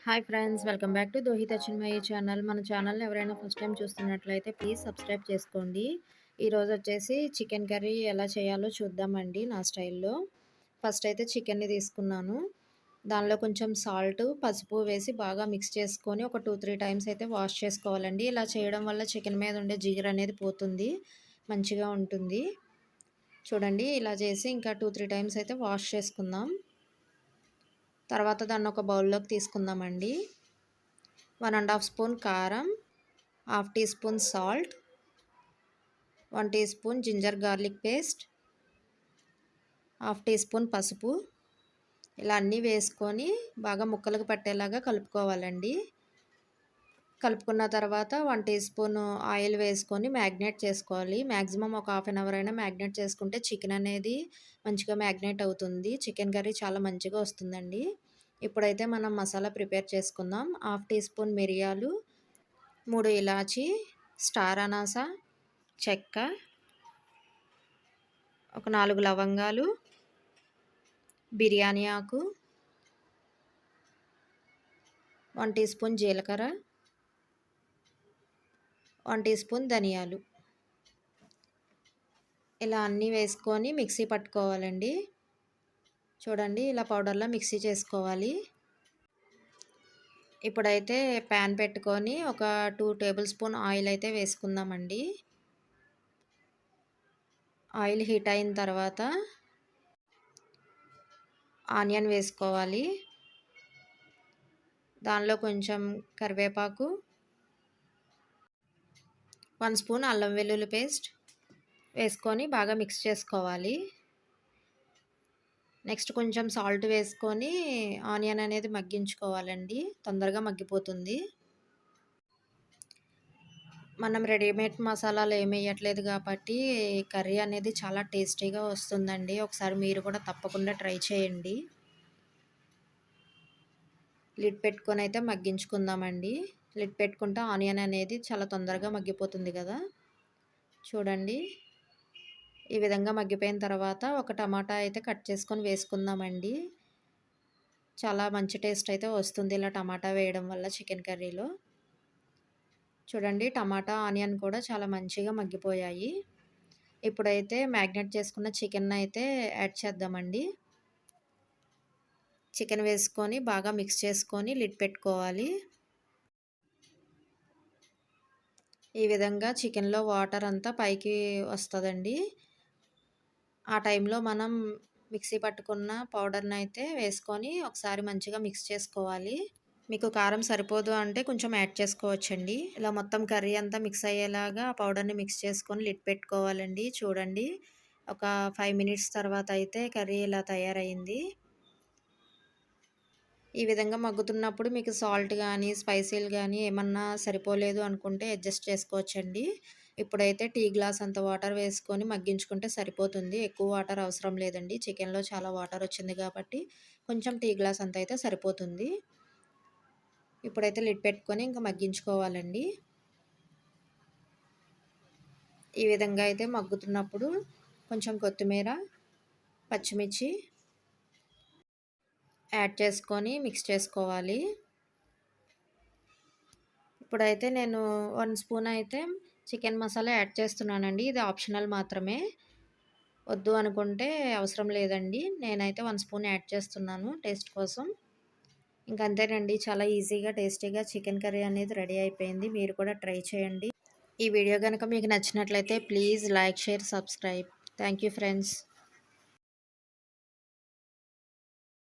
Hi friends, welcome back to Dohitha Chinmayi channel. మన ఛానల్ని ఎవరైనా ఫస్ట్ టైం చూస్తున్నట్లయితే ప్లీజ్ సబ్స్క్రైబ్ చేసుకోండి. ఈరోజు వచ్చేసి చికెన్ కర్రీ ఎలా చేయాలో చూద్దామండి నా స్టైల్లో. ఫస్ట్ అయితే చికెన్ని తీసుకున్నాను. దానిలో కొంచెం సాల్ట్, పసుపు వేసి బాగా మిక్స్ చేసుకొని ఒక 2-3 టైమ్స్ అయితే వాష్ చేసుకోవాలండి. ఇలా చేయడం వల్ల చికెన్ మీద ఉండే జిగురు అనేది పోతుంది, మంచిగా ఉంటుంది. చూడండి, ఇలా చేసి ఇంకా 2-3 టైమ్స్ అయితే వాష్ చేసుకుందాం. తర్వాత దాన్ని ఒక బౌల్లోకి తీసుకుందామండి. 1½ స్పూన్ కారం, half teaspoon salt, 1 teaspoon ginger garlic paste, half teaspoon పసుపు, ఇలా అన్నీ వేసుకొని బాగా ముక్కలకు పట్టేలాగా కలుపుకోవాలండి. కలుపుకున్న తర్వాత 1 టీ స్పూన్ ఆయిల్ వేసుకొని మ్యాగ్నేట్ చేసుకోవాలి. మ్యాక్సిమం ఒక హాఫ్ అన్ అవర్ అయినా మ్యాగ్నేట్ చేసుకుంటే చికెన్ అనేది మంచిగా మ్యాగ్నేట్ అవుతుంది. చికెన్ కర్రీ చాలా మంచిగా వస్తుందండి. ఇప్పుడైతే మనం మసాలా ప్రిపేర్ చేసుకుందాం. హాఫ్ టీ స్పూన్ మిరియాలు, 3 ఇలాచి, స్టార్ అనాస, చెక్క, ఒక 4 లవంగాలు, బిర్యానీ ఆకు, 1 టీ స్పూన్ జీలకర్ర, 1 టీ స్పూన్ ధనియాలు, ఇలా అన్నీ వేసుకొని మిక్సీ పట్టుకోవాలండి. చూడండి, ఇలా పౌడర్లా మిక్సీ చేసుకోవాలి. ఇప్పుడైతే ప్యాన్ పెట్టుకొని ఒక 2 టేబుల్ స్పూన్ ఆయిల్ అయితే వేసుకుందామండి. ఆయిల్ హీట్ అయిన తర్వాత ఆనియన్ వేసుకోవాలి. దానిలో కొంచెం కరివేపాకు, 1 స్పూన్ అల్లం వెల్లుల్లి పేస్ట్ వేసుకొని బాగా మిక్స్ చేసుకోవాలి. నెక్స్ట్ కొంచెం సాల్ట్ వేసుకొని ఆనియన్ అనేది మగ్గించుకోవాలండి, తొందరగా మగ్గిపోతుంది. మనం రెడీమేడ్ మసాలాలు ఏమి వేయట్లేదు కాబట్టి కర్రీ అనేది చాలా టేస్టీగా వస్తుందండి. ఒకసారి మీరు కూడా తప్పకుండా ట్రై చేయండి. లిడ్ పెట్టుకొని అయితే మగ్గించుకుందామండి. లిడ్ పెట్టుకుంటే ఆనియన్ అనేది చాలా తొందరగా మగ్గిపోతుంది కదా. చూడండి, ఈ విధంగా మగ్గిపోయిన తర్వాత ఒక టమాటా అయితే కట్ చేసుకొని వేసుకుందామండి. చాలా మంచి టేస్ట్ అయితే వస్తుంది ఇలా టమాటా వేయడం వల్ల చికెన్ కర్రీలో. చూడండి, టమాటా, ఆనియన్ కూడా చాలా మంచిగా మగ్గిపోయాయి. ఇప్పుడైతే మ్యాగ్నేట్ చేసుకున్న చికెన్ అయితే యాడ్ చేద్దామండి. చికెన్ వేసుకొని బాగా మిక్స్ చేసుకొని లిడ్ పెట్టుకోవాలి. ఈ విధంగా చికెన్లో వాటర్ అంతా పైకి వస్తుందండి. ఆ టైంలో మనం మిక్సీ పట్టుకున్న పౌడర్ని అయితే వేసుకొని ఒకసారి మంచిగా మిక్స్ చేసుకోవాలి. మీకు కారం సరిపోదు అంటే కొంచెం యాడ్ చేసుకోవచ్చండి. ఇలా మొత్తం కర్రీ అంతా మిక్స్ అయ్యేలాగా పౌడర్ని మిక్స్ చేసుకొని లిడ్ పెట్టుకోవాలండి. చూడండి, ఒక 5 మినిట్స్ తర్వాత అయితే కర్రీ ఇలా తయారైంది. ఈ విధంగా మగ్గుతున్నప్పుడు మీకు సాల్ట్ కానీ, స్పైసీలు కానీ ఏమన్నా సరిపోలేదు అనుకుంటే అడ్జస్ట్ చేసుకోవచ్చండి. ఇప్పుడైతే టీ గ్లాస్ అంత వాటర్ వేసుకొని మగ్గించుకుంటే సరిపోతుంది. ఎక్కువ వాటర్ అవసరం లేదండి. చికెన్లో చాలా వాటర్ వచ్చింది కాబట్టి కొంచెం టీ గ్లాస్ అంత అయితే సరిపోతుంది. ఇప్పుడైతే లిడ్ పెట్టుకొని ఇంకా మగ్గించుకోవాలండి. ఈ విధంగా అయితే మగ్గుతున్నప్పుడు కొంచెం కొత్తిమీర, పచ్చిమిర్చి యాడ్ చేసుకొని మిక్స్ చేసుకోవాలి. ఇప్పుడైతే నేను 1 స్పూన్ అయితే చికెన్ మసాలా యాడ్ చేస్తున్నానండి. ఇది ఆప్షనల్ మాత్రమే. వద్దు అనుకుంటే అవసరం లేదండి. నేనైతే 1 స్పూన్ యాడ్ చేస్తున్నాను టేస్ట్ కోసం. ఇంకంతేనండి, చాలా ఈజీగా టేస్టీగా చికెన్ కర్రీ అనేది రెడీ అయిపోయింది. మీరు కూడా ట్రై చేయండి. ఈ వీడియో కనుక మీకు నచ్చినట్లయితే please like, share, subscribe. Thank you friends.